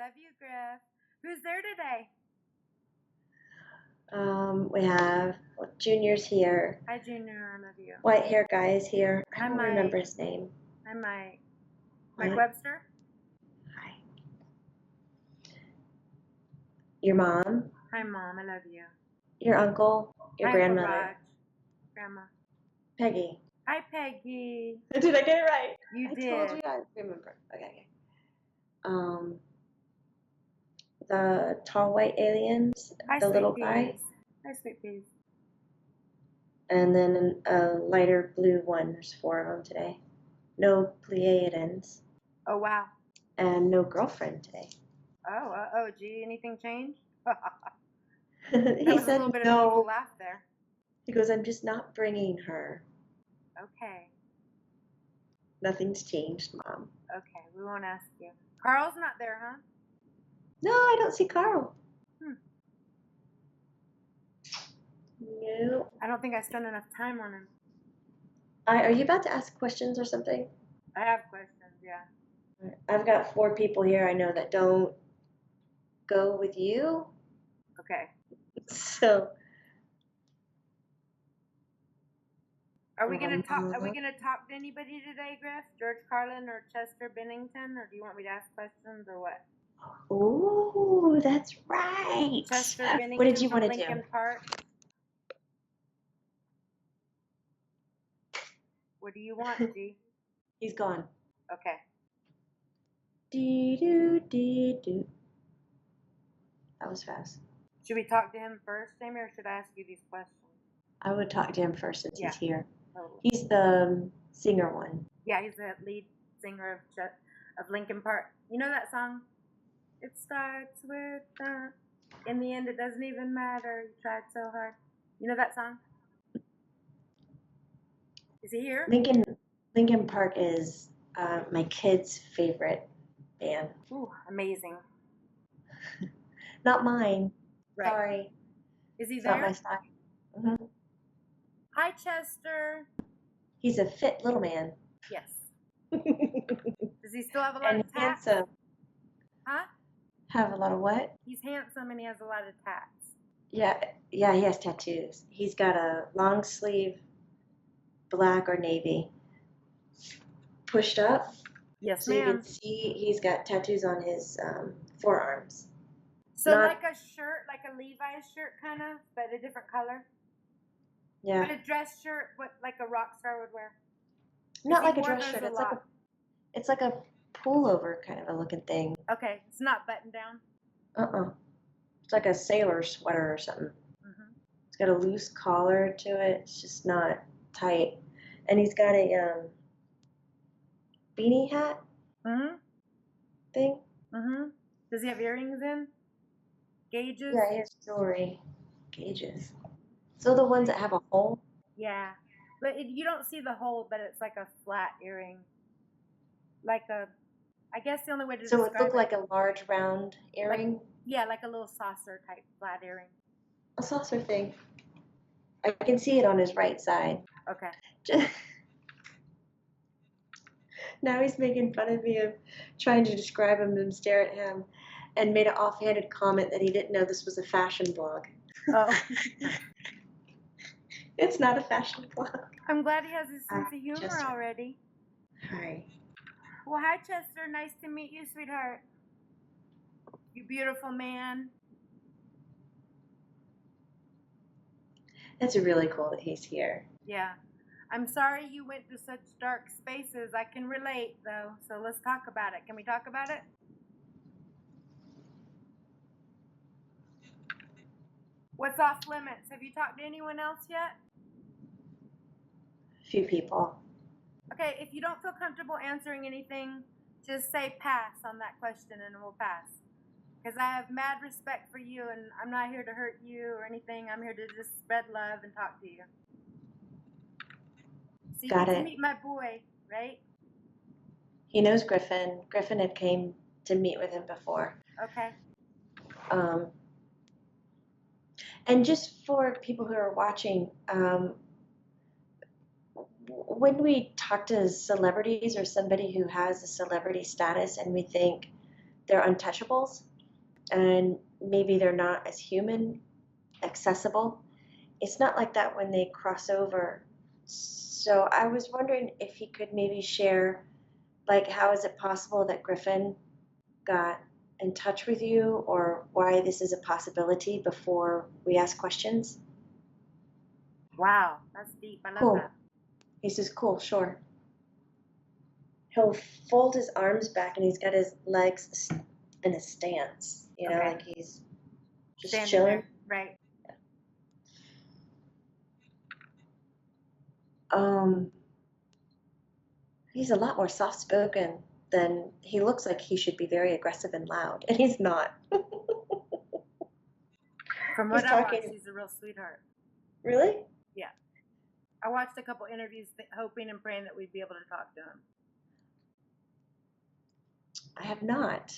love you, Griff. Who's there today? We have Junior's here. Hi, Junior. I love you. White hair guy is here. I Hi, don't Mike. remember his name. Hi, Mike. What? Mike Webster? Hi. Your mom, Hi, Mom. I love you. your uncle, your Hi, Uncle grandmother, Raj. Grandma. Peggy. Hi, Peggy. Did I get it right? You I did. told you I remember. Okay. The tall white aliens, Hi, the Sweet little Peas. guy, Hi, Sweet Peas. and then a lighter blue one. There's 4 of them today. No Pleiadians, Oh, wow. and no girlfriend today. Oh, gee, anything changed? He That was a said little bit of an evil no. laugh there. He goes, I'm just not bringing her. Okay. Nothing's changed, Mom. Okay, we won't ask you. Carl's not there, huh? No, I don't see Carl. Hmm. No. I don't think I spent enough time on him. Are you about to ask questions or something? I have questions, yeah. I've got 4 people here I know that don't go with you. Okay. So. Are we gonna talk to anybody today, Griff? George Carlin or Chester Bennington, or do you want me to ask questions or what? Ooh, that's right. Chester Bennington What did you from want to do? Lincoln Park. What do you want, G? He's gone. Okay. Dee-doo. That was fast. Should we talk to him first, Jamie, or should I ask you these questions? I would talk to him first since he's here. Totally. He's the singer one. Yeah, he's the lead singer of Lincoln Park. You know that song? It starts with in the end it doesn't even matter. You tried so hard. You know that song? Is he here? Lincoln Park is my kid's favorite band. Ooh, amazing. Not mine. Right. Sorry. Is he It's there? not my style. Mm-hmm. Hi, Chester. He's a fit little man. Yes. Does he still have a lot of tats? Handsome. Huh? Have a lot of what? He's handsome and he has a lot of tats. Yeah, he has tattoos. He's got a long sleeve, black or navy, pushed up. Yes, so ma'am. you can see he's got tattoos on his forearms. So like a shirt, like a Levi's shirt kind of, but a different color? Yeah. But a dress shirt, what like a rock star would wear? Not like a dress shirt. It's like a pullover kind of a looking thing. Okay, it's not buttoned down? It's like a sailor sweater or something. Mm-hmm. It's got a loose collar to it. It's just not tight. And he's got a beanie hat thing. Mm-hmm. Does he have earrings in? Gauges? Yeah, he has jewelry. Gauges. So the ones that have a hole? Yeah. But you don't see the hole, but it's like a flat earring. Like I guess the only way to describe it. So it looked like a large round earring? Like a little saucer type flat earring. A saucer thing. I can see it on his right side. Okay. Now he's making fun of me of trying to describe him and stare at him, and made an offhanded comment that he didn't know this was a fashion blog. Oh. It's not a fashion blog. I'm glad he has his sense of humor Chester. Already. Hi. Well, hi, Chester. Nice to meet you, sweetheart. You beautiful man. It's really cool that he's here. Yeah. I'm sorry you went to such dark spaces. I can relate, though. So let's talk about it. Can we talk about it? What's off limits? Have you talked to anyone else yet? A few people. Okay, if you don't feel comfortable answering anything, just say pass on that question and we'll pass. Because I have mad respect for you and I'm not here to hurt you or anything. I'm here to just spread love and talk to you. So you get to meet my boy, right? He knows Griffen. Griffen had came to meet with him before. Okay. And just for people who are watching, when we talk to celebrities or somebody who has a celebrity status and we think they're untouchables, and maybe they're not as human accessible. It's not like that when they cross over. So I was wondering if he could maybe share, like, how is it possible that Griffen got in touch with you, or why this is a possibility before we ask questions? Wow, that's deep. I love Cool. that. He says, cool, sure. He'll fold his arms back and he's got his legs in a stance, Okay. like he's just Standing chilling. there, right? He's a lot more soft spoken than he looks like. He should be very aggressive and loud, and he's not. From what He's I talking- watched, he's a real sweetheart. Really? Yeah. I watched a couple interviews hoping and praying that we'd be able to talk to him. I have not.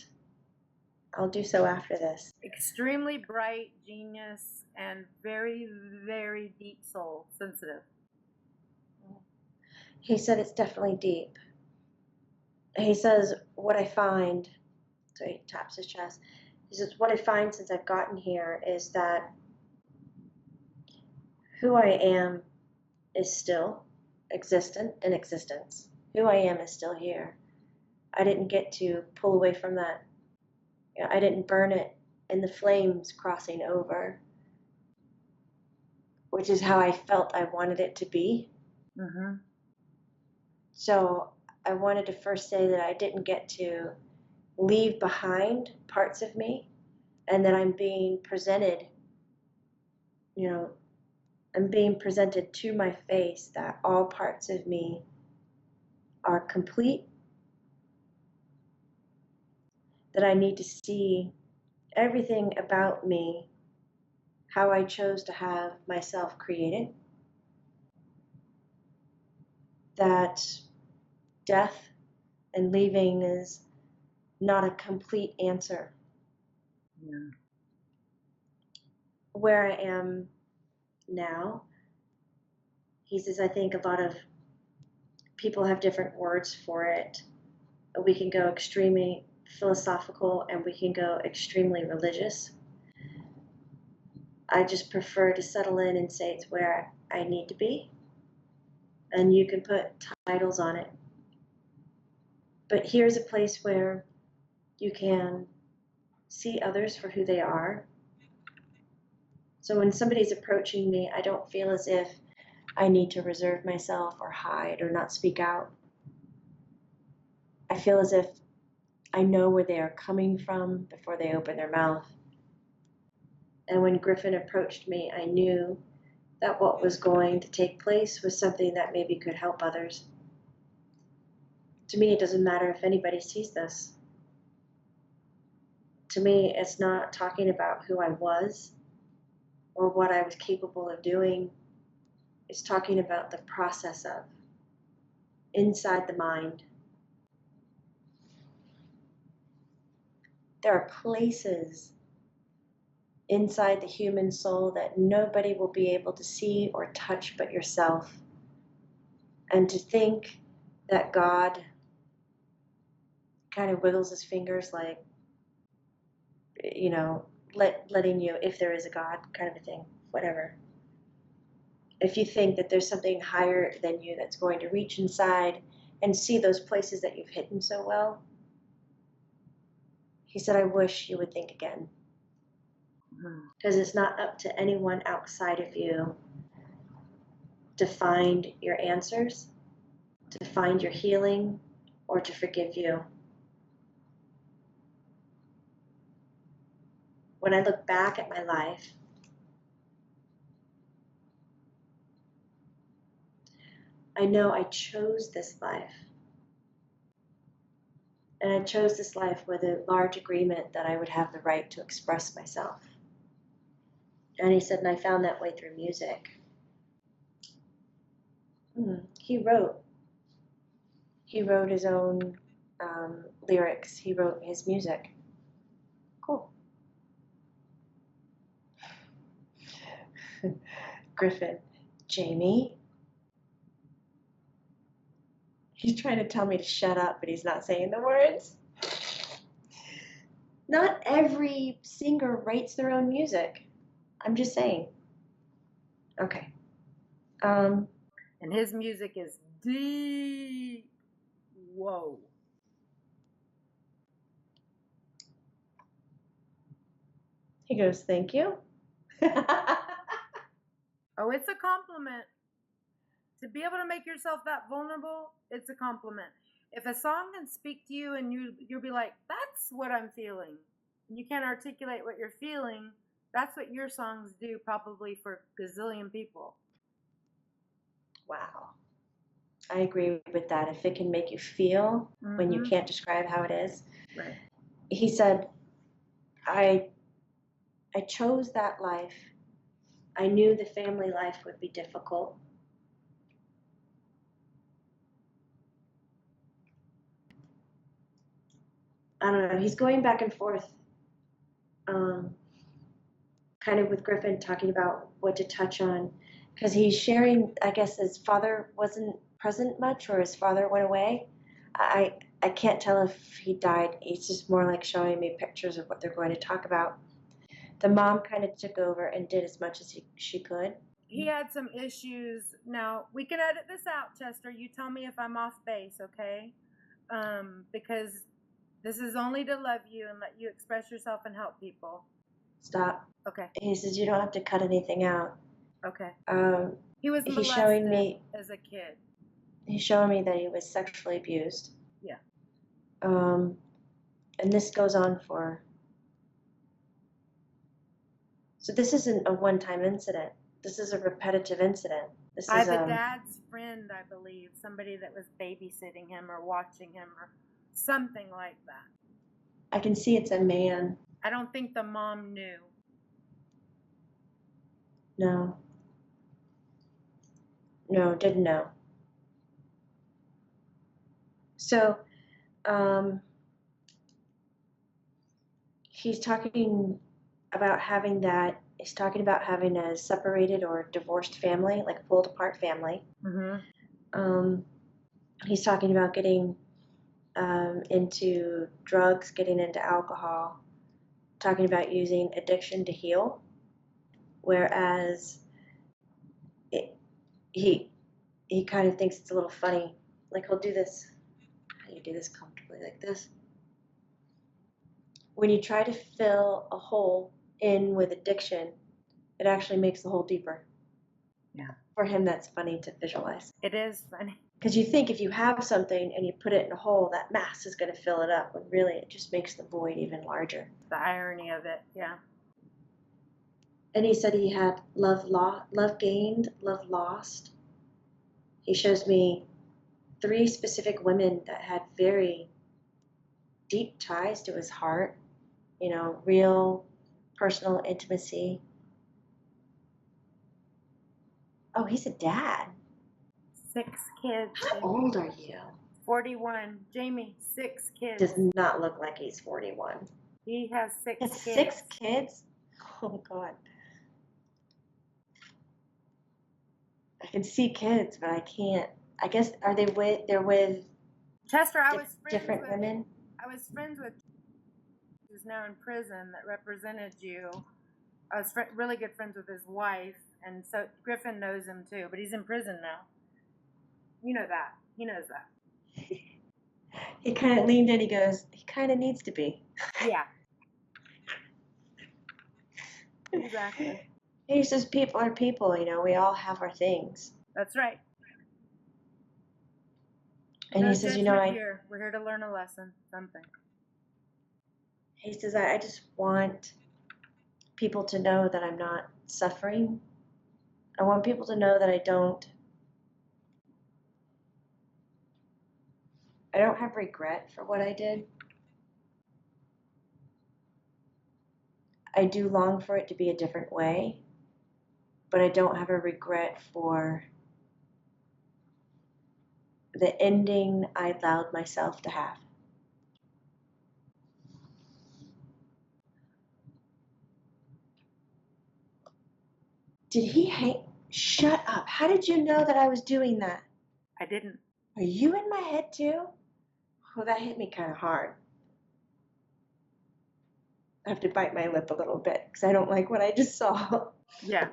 I'll do so after this. Extremely bright, genius, and very, very deep soul, sensitive. He said it's definitely deep. He says, what I find, so he taps his chest, he says, what I find since I've gotten here is that who I am is still existent in existence. Who I am is still here. I didn't get to pull away from that. I didn't burn it in the flames crossing over, which is how I felt I wanted it to be. Mm-hmm. So I wanted to first say that I didn't get to leave behind parts of me, and that I'm being presented, I'm being presented to my face that all parts of me are complete, that I need to see everything about me, how I chose to have myself created, that death and leaving is not a complete answer. Yeah. Where I am now, he says, I think a lot of people have different words for it. We can go extremely philosophical and we can go extremely religious. I just prefer to settle in and say it's where I need to be. And you can put titles on it. But here's a place where you can see others for who they are. So when somebody's approaching me, I don't feel as if I need to reserve myself or hide or not speak out. I feel as if I know where they are coming from before they open their mouth. And when Griffen approached me, I knew that what was going to take place was something that maybe could help others. To me, it doesn't matter if anybody sees this. To me, it's not talking about who I was or what I was capable of doing. It's talking about the process of inside the mind. There are places inside the human soul that nobody will be able to see or touch but yourself. And to think that God kind of wiggles his fingers like, letting you, if there is a God, kind of a thing, whatever. If you think that there's something higher than you that's going to reach inside and see those places that you've hidden so well, he said, I wish you would think again. Because it's not up to anyone outside of you to find your answers, to find your healing, or to forgive you. When I look back at my life, I know I chose this life. And I chose this life with a large agreement that I would have the right to express myself. And he said, and I found that way through music. He wrote his own lyrics. He wrote his music. Cool. Griffen, Jamie. He's trying to tell me to shut up, but he's not saying the words. Not every singer writes their own music. I'm just saying. Okay. And his music is deep. Whoa. He goes, thank you. Oh, it's a compliment. To be able to make yourself that vulnerable, it's a compliment. If a song can speak to you and you'll be like, that's what I'm feeling, and you can't articulate what you're feeling, that's what your songs do probably for gazillion people. Wow. I agree with that. If it can make you feel when you can't describe how it is. Right. He said, I chose that life. I knew the family life would be difficult. I don't know. He's going back and forth, kind of with Griffen, talking about what to touch on, because he's sharing. I guess his father wasn't present much, or his father went away. I can't tell if he died. He's just more like showing me pictures of what they're going to talk about. The mom kind of took over and did as much as she could. He had some issues. Now, we can edit this out, Chester. You tell me if I'm off base, okay? Because this is only to love you and let you express yourself and help people. Stop. Okay. He says you don't have to cut anything out. Okay. He was molested he's showing me as a kid. He's showing me that he was sexually abused. Yeah. And this goes on for. So this isn't a one-time incident. This is a repetitive incident. This By is the dad's friend, I believe, somebody that was babysitting him or watching him or something like that. I can see it's a man. I don't think the mom knew. No, didn't know. So, he's talking about having that. He's talking about having a separated or divorced family, like a pulled apart family. He's talking about getting into drugs, getting into alcohol, talking about using addiction to heal. Whereas he kind of thinks it's a little funny. Like he'll do this. How do you do this comfortably like this? When you try to fill a hole in with addiction, it actually makes the hole deeper. Yeah. For him, that's funny to visualize. It is funny. Because you think if you have something and you put it in a hole, that mass is going to fill it up, when really it just makes the void even larger. The irony of it, yeah. And he said he had love gained, love lost. He shows me 3 specific women that had very deep ties to his heart, real personal intimacy. Oh, he's a dad. 6 kids. How old are you? 41. Jamie, 6 kids. Does not look like he's 41. He has 6 kids. 6 kids? Oh, God. I can see kids, but I can't. I guess, they're with Chester, different women? I was friends with who's now in prison that represented you. I was really good friends with his wife, and so Griffen knows him too, but he's in prison now. You know that. He knows that. He kind of leaned in, he goes, he kind of needs to be. Yeah. Exactly. He says people are people, we all have our things. That's right. And no he says, we're here to learn a lesson, something. He says, I just want people to know that I'm not suffering. I want people to know that I don't have regret for what I did. I do long for it to be a different way, but I don't have a regret for the ending I allowed myself to have. Did he hate? Shut up. How did you know that I was doing that? I didn't. Are you in my head too? Oh, that hit me kind of hard. have to bite my lip a little bit because I don't like what I just saw. Yeah.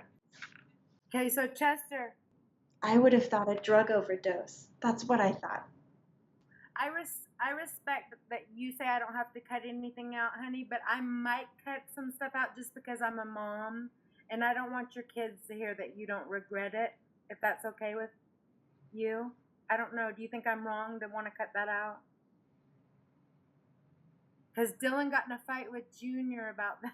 Okay, so Chester, I would have thought a drug overdose. That's what I thought. I respect that you say I don't have to cut anything out, honey, but I might cut some stuff out just because I'm a mom, and I don't want your kids to hear that you don't regret it, if that's okay with you. I don't know. Do you think I'm wrong to want to cut that out? Because Dylan got in a fight with Junior about that.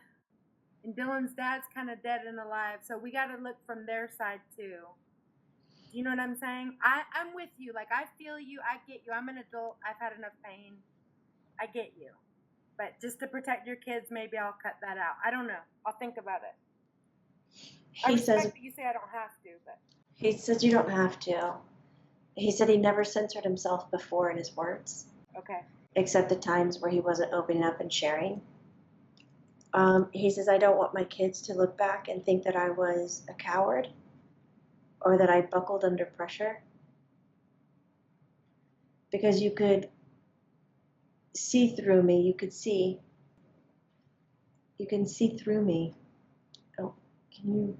And Dylan's dad's kind of dead and alive, so we got to look from their side too. Do you know what I'm saying? I'm with you. Like, I feel you. I get you. I'm an adult. I've had enough pain. I get you. But just to protect your kids, maybe I'll cut that out. I don't know. I'll think about it. I respect that you say I don't have to, but. He says you don't have to. He said he never censored himself before in his words. Okay. Except the times where he wasn't opening up and sharing. He says, I don't want my kids to look back and think that I was a coward or that I buckled under pressure. Because you could see through me. You can see through me. Oh, can you?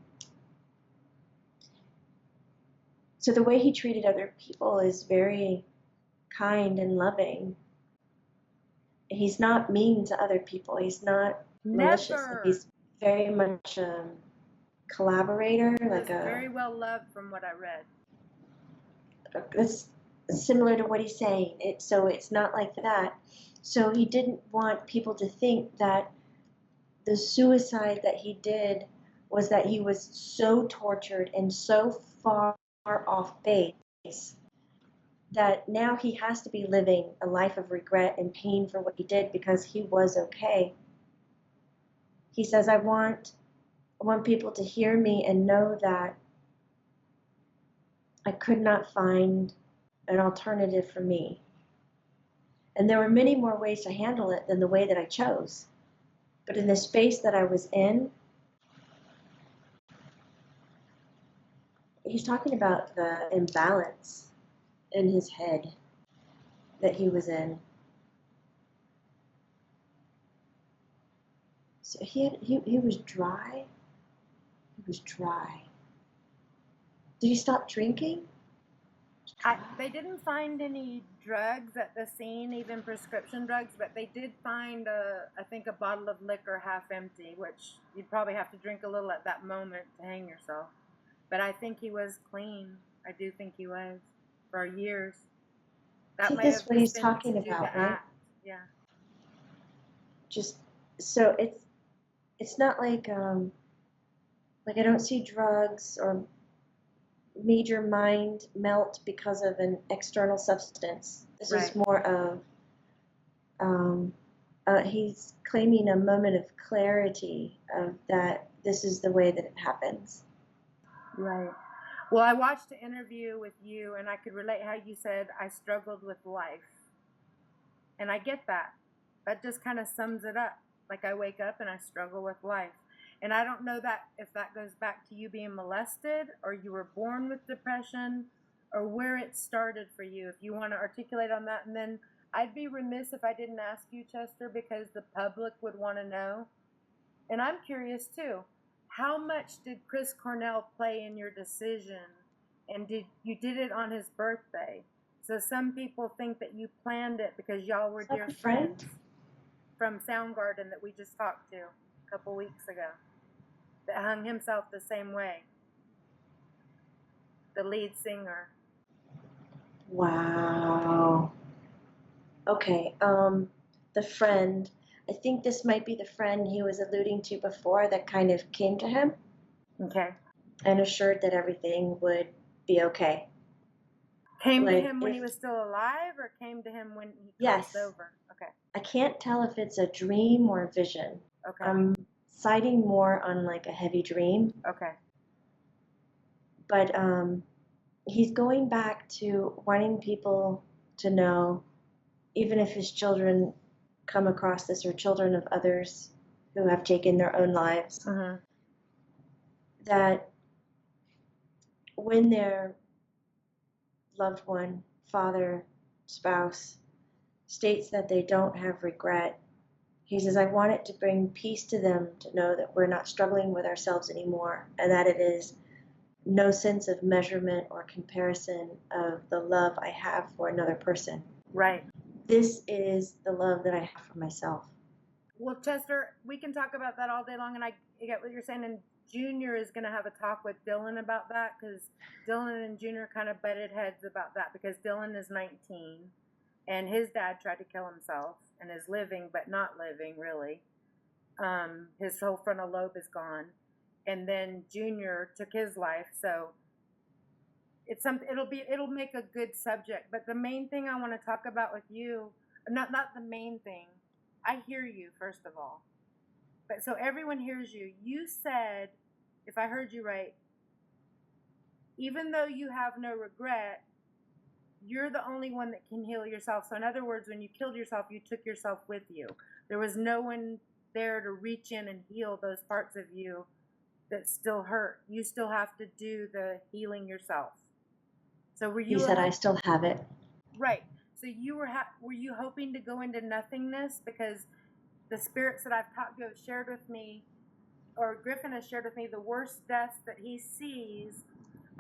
So the way he treated other people is very kind and loving. He's not mean to other people. He's not malicious. Never. He's very much a collaborator. He was very well loved from what I read. It's similar to what he's saying. So it's not like that. So he didn't want people to think that the suicide that he did was that he was so tortured and so far off base that now he has to be living a life of regret and pain for what he did because he was okay. He says, I want people to hear me and know that I could not find an alternative for me. And there were many more ways to handle it than the way that I chose. But in the space that I was in, he's talking about the imbalance in his head that he was in. So he was dry. He was dry. Did he stop drinking? They didn't find any drugs at the scene, even prescription drugs, but they did find, I think, a bottle of liquor half empty, which you'd probably have to drink a little at that moment to hang yourself. But I think he was clean. I do think he was for years. That might have what he's talking about, right? Yeah. Just so it's not like I don't see drugs or major mind melt because of an external substance. This is more of he's claiming a moment of clarity of that this is the way that it happens. Right. Well, I watched an interview with you, and I could relate how you said, I struggled with life. And I get that. That just kind of sums it up. Like, I wake up and I struggle with life. And I don't know that if that goes back to you being molested, or you were born with depression, or where it started for you. If you want to articulate on that. And then I'd be remiss if I didn't ask you, Chester, because the public would want to know. And I'm curious, too. How much did Chris Cornell play in your decision? And you did it on his birthday. So some people think that you planned it because y'all were dear friends from Soundgarden that we just talked to a couple weeks ago. That hung himself the same way. The lead singer. Wow. Okay. The friend. I think this might be the friend he was alluding to before that kind of came to him. Okay. And assured that everything would be okay. Came to him when he was still alive, or came to him when he crossed over? Okay. I can't tell if it's a dream or a vision. Okay. I'm citing more on like a heavy dream. Okay. But he's going back to wanting people to know, even if his children come across this or children of others who have taken their own lives, that when their loved one, father, spouse, states that they don't have regret, He says, I want it to bring peace to them to know that we're not struggling with ourselves anymore, and that it is no sense of measurement or comparison of the love I have for another person. Right. This is the love that I have for myself. Well, Chester, we can talk about that all day long, and I get what you're saying. And Junior is going to have a talk with Dylan about that, because Dylan and Junior kind of butted heads about that, because Dylan is 19, and his dad tried to kill himself and is living, but not living really. His whole frontal lobe is gone, and then Junior took his life. So it'll make a good subject. But the main thing I want to talk about with you, not the main thing. I hear you, first of all. But so everyone hears you. You said, if I heard you right, even though you have no regret, you're the only one that can heal yourself. So in other words, when you killed yourself, you took yourself with you. There was no one there to reach in and heal those parts of you that still hurt. You still have to do the healing yourself. So were you? He said, I still have it. Right. So you were you hoping to go into nothingness? Because the spirits that I've talked to have shared with me, or Griffen has shared with me, the worst deaths that he sees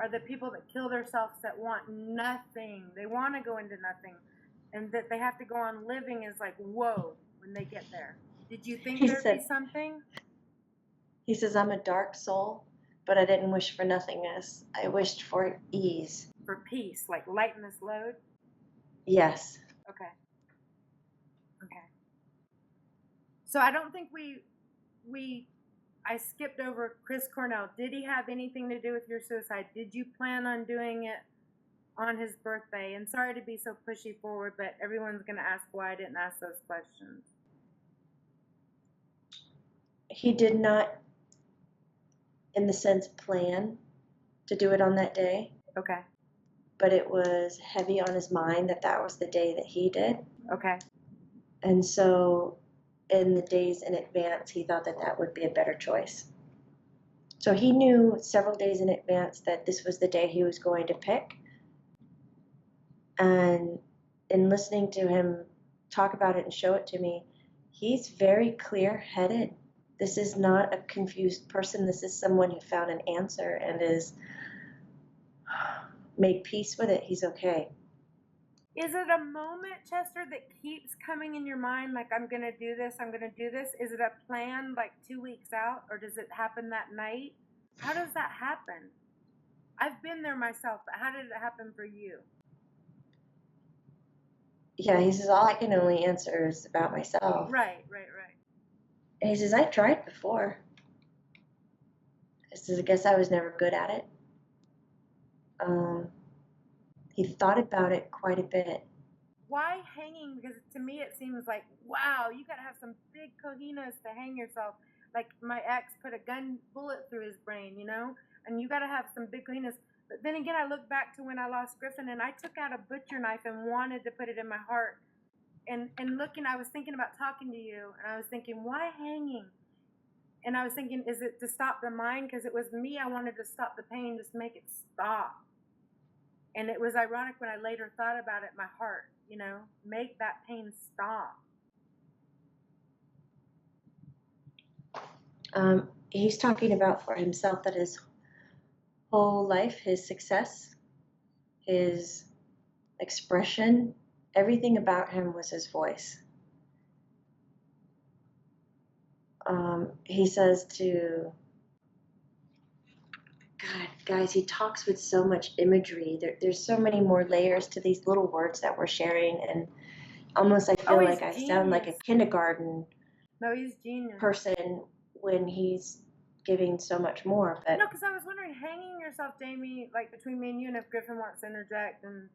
are the people that kill themselves that want nothing. They want to go into nothing. And that they have to go on living is like, whoa, when they get there. Did you think there'd be something? He says, I'm a dark soul, but I didn't wish for nothingness. I wished for ease. For peace, like lighten this load? Yes. Okay. So I don't think I skipped over Chris Cornell. Did he have anything to do with your suicide? Did you plan on doing it on his birthday? And sorry to be so pushy forward, but everyone's going to ask why I didn't ask those questions. He did not, in the sense, plan to do it on that day. Okay. But it was heavy on his mind that was the day that he did. Okay. And so in the days in advance, he thought that would be a better choice. So he knew several days in advance that this was the day he was going to pick. And in listening to him talk about it and show it to me, he's very clear-headed. This is not a confused person. This is someone who found an answer and is made peace with it. He's okay. Is it a moment, Chester, that keeps coming in your mind, like, I'm going to do this, I'm going to do this? Is it a plan, like, 2 weeks out, or does it happen that night? How does that happen? I've been there myself, but how did it happen for you? Yeah, he says, all I can only answer is about myself. Right. And he says, I tried before. He says, I guess I was never good at it. He thought about it quite a bit. Why hanging? Because to me it seems like, wow, you got to have some big cojones to hang yourself. Like my ex put a bullet through his brain, and you got to have some big cojones. But then again, I look back to when I lost Griffen, and I took out a butcher knife and wanted to put it in my heart. And I was thinking about talking to you, and I was thinking, why hanging? And I was thinking, is it to stop the mind? Because it was me, I wanted to stop the pain, just make it stop. And it was ironic when I later thought about it, my heart, make that pain stop. He's talking about for himself that his whole life, his success, his expression, everything about him was his voice. He says to, God, guys, he talks with so much imagery. There's so many more layers to these little words that we're sharing, and almost I feel like I sound like a kindergarten person when he's giving so much more. But no, because I was wondering, hanging yourself, Jamie, like between me and you, and if Griffen wants to interject, and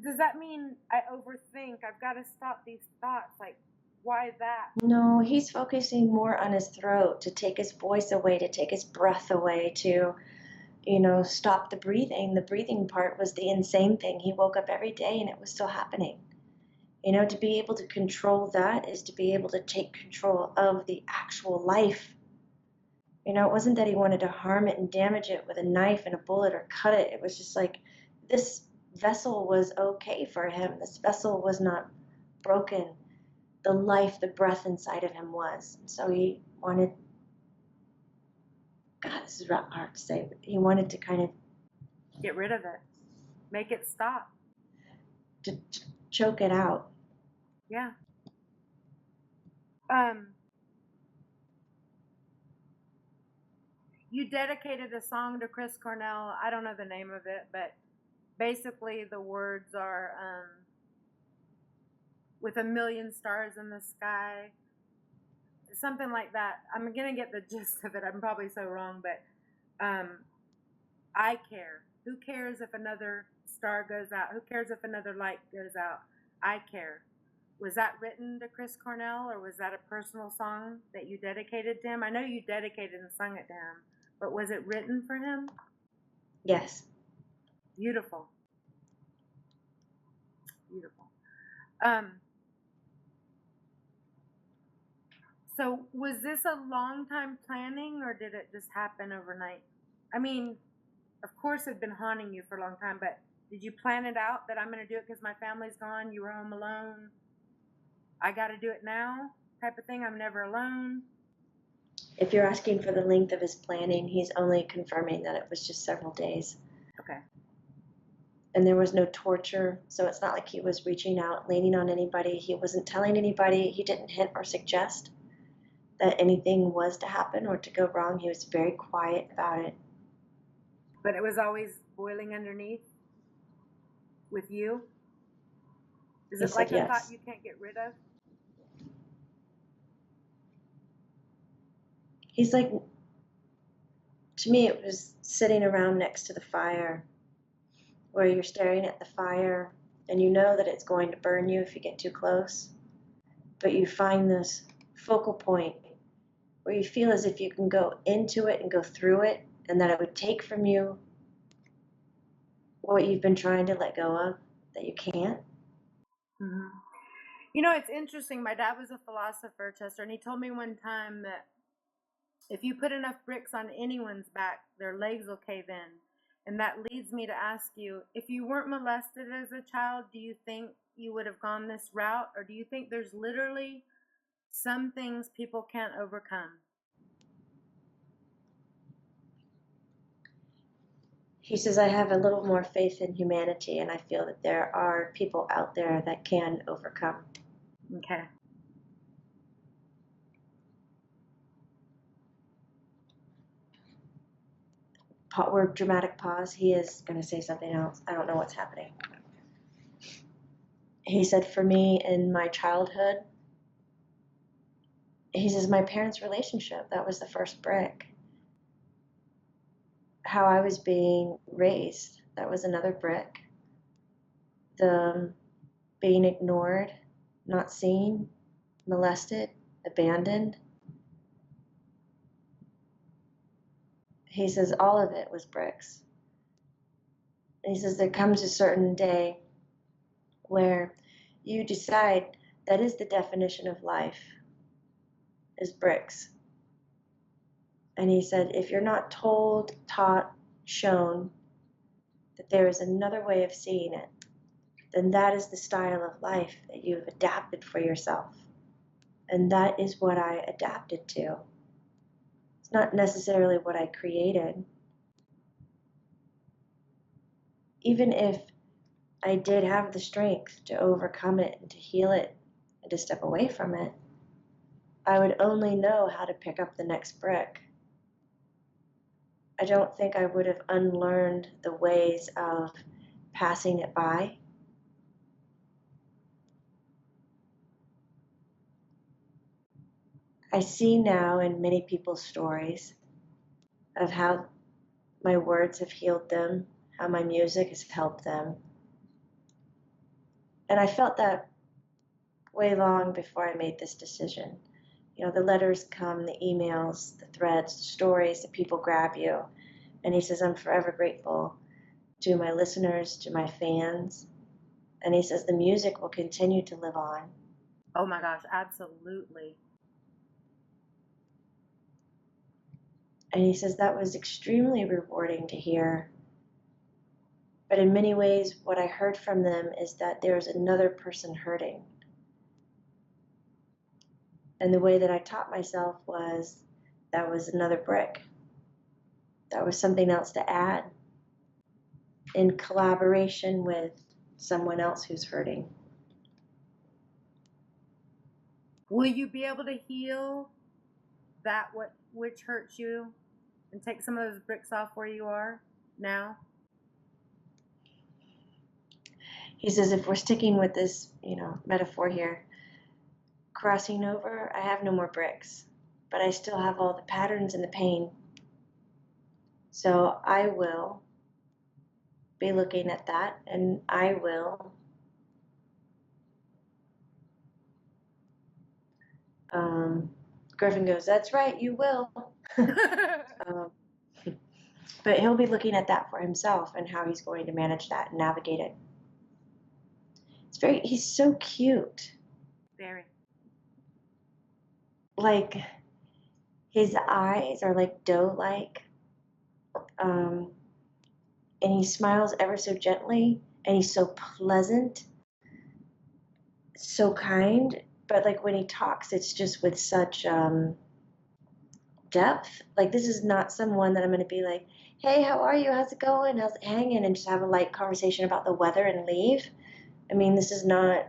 does that mean I overthink? I've got to stop these thoughts, like, why that? No, he's focusing more on his throat, to take his voice away, to take his breath away, to, stop the breathing. The breathing part was the insane thing. He woke up every day and it was still happening. To be able to control that is to be able to take control of the actual life. It wasn't that he wanted to harm it and damage it with a knife and a bullet or cut it. It was just like, this vessel was okay for him. This vessel was not broken. the life, the breath inside of him was. So he wanted, God, this is hard to say, but he wanted to kind of Get rid of it. Make it stop. to choke it out. Yeah. You dedicated a song to Chris Cornell. I don't know the name of it, but basically the words are with a million stars in the sky, something like that. I'm gonna get the gist of it. I'm probably so wrong, but I care. Who cares if another star goes out? Who cares if another light goes out? I care. Was that written to Chris Cornell, or was that a personal song that you dedicated to him? I know you dedicated and sung it to him, but was it written for him? Yes. Beautiful. Beautiful. So was this a long time planning, or did it just happen overnight? I mean, of course it'd been haunting you for a long time, but did you plan it out that I'm going to do it because my family's gone, you were home alone, I got to do it now type of thing, I'm never alone? If you're asking for the length of his planning, he's only confirming that it was just several days. Okay. And there was no torture, so it's not like he was reaching out, leaning on anybody. He wasn't telling anybody. He didn't hint or suggest that anything was to happen or to go wrong. He was very quiet about it. But it was always boiling underneath with you? Is He it like said a yes. thought you can't get rid of? He's like, to me, it was sitting around next to the fire, where you're staring at the fire and you know that it's going to burn you if you get too close. But you find this focal point where you feel as if you can go into it and go through it, and that it would take from you what you've been trying to let go of, that you can't. Mm-hmm. You know, it's interesting. My dad was a philosopher, Chester, and he told me one time that if you put enough bricks on anyone's back, their legs will cave in. And that leads me to ask you, if you weren't molested as a child, do you think you would have gone this route? Or do you think there's literally some things people can't overcome? He says, I have a little more faith in humanity, and I feel that there are people out there that can overcome. Okay. Word dramatic pause. He is going to say something else. I don't know what's happening. He said, for me, in my childhood, he says, my parents' relationship, that was the first brick. How I was being raised, that was another brick. The being ignored, not seen, molested, abandoned. He says all of it was bricks. And he says there comes a certain day where you decide that is the definition of life, is bricks. And he said, if you're not told, taught, shown that there is another way of seeing it, then that is the style of life that you've adapted for yourself. And that is what I adapted to. It's not necessarily what I created. Even if I did have the strength to overcome it and to heal it and to step away from it, I would only know how to pick up the next brick. I don't think I would have unlearned the ways of passing it by. I see now in many people's stories of how my words have healed them, how my music has helped them. And I felt that way long before I made this decision. You know, the letters come, the emails, the threads, the stories, the people grab you. And he says, I'm forever grateful to my listeners, to my fans. And he says, the music will continue to live on. Oh my gosh, absolutely. And he says, that was extremely rewarding to hear. But in many ways, what I heard from them is that there's another person hurting. And the way that I taught myself was that was another brick. That was something else to add in collaboration with someone else who's hurting. Will you be able to heal that which hurts you and take some of those bricks off where you are now? He says, if we're sticking with this, metaphor here, crossing over, I have no more bricks, but I still have all the patterns and the pain. So I will be looking at that, and I will Griffen goes, that's right, you will. But he'll be looking at that for himself and how he's going to manage that and navigate it. He's so cute. Very. Like, his eyes are like doe-like. And he smiles ever so gently, and he's so pleasant, so kind. But like when he talks, it's just with such depth. Like, this is not someone that I'm going to be like, hey, how are you? How's it going? How's it hanging? And just have a light conversation about the weather and leave. I mean, this is not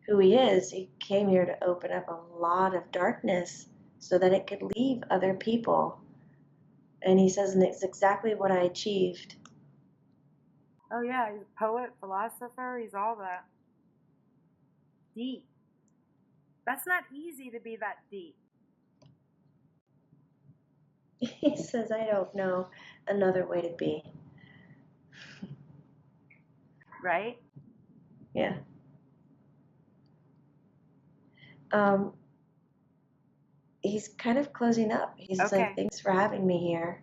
who he is. He came here to open up a lot of darkness so that it could leave other people. And he says, and it's exactly what I achieved. Oh, yeah, he's a poet, philosopher, he's all that. Deep. That's not easy to be that deep. He says, I don't know another way to be. Right? Yeah. He's kind of closing up. He's Okay. like, thanks for having me here.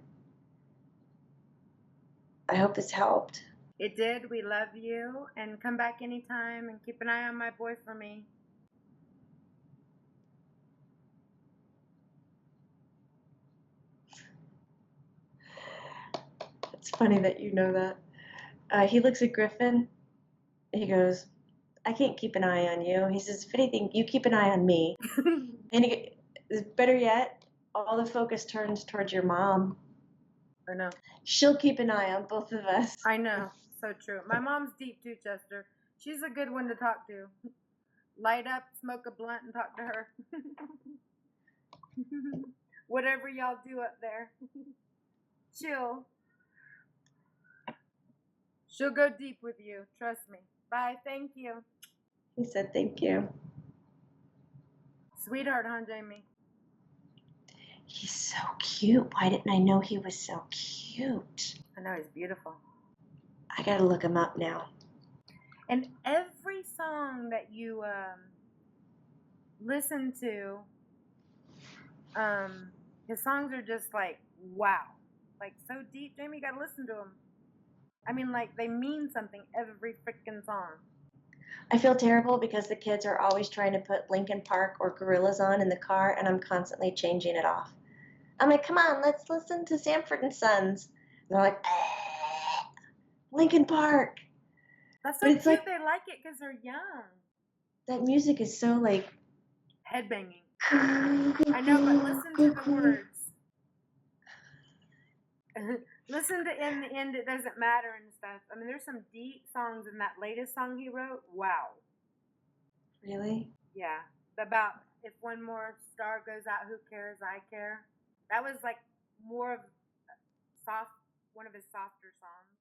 I hope this helped. It did. We love you. And come back anytime and keep an eye on my boy for me. It's funny that you know that. He looks at Griffen. He goes, I can't keep an eye on you. He says, if anything, you keep an eye on me. And better yet, all the focus turns towards your mom. I know. She'll keep an eye on both of us. I know. So true. My mom's deep too, Chester. She's a good one to talk to. Light up, smoke a blunt, and talk to her. Whatever y'all do up there. Chill. She'll go deep with you. Trust me. Bye. Thank you. He said, thank you. Sweetheart, huh, Jamie? He's so cute. Why didn't I know he was so cute? I know, he's beautiful. I gotta look him up now. And every song that you listen to, his songs are just like, wow. Like, so deep, Jamie, you gotta listen to them. I mean, like, they mean something, every freaking song. I feel terrible because the kids are always trying to put Linkin Park or Gorillaz on in the car, and I'm constantly changing it off. I'm like, come on, let's listen to Sanford and Sons. And they're like, Linkin Park. That's so cute. Like, they like it because they're young. That music is so like headbanging. I know, but listen to the words. Listen to in the end, it doesn't matter and stuff. I mean, there's some deep songs in that latest song he wrote. Wow. Really? Yeah. About if one more star goes out, who cares? I care. That was like more of one of his softer songs.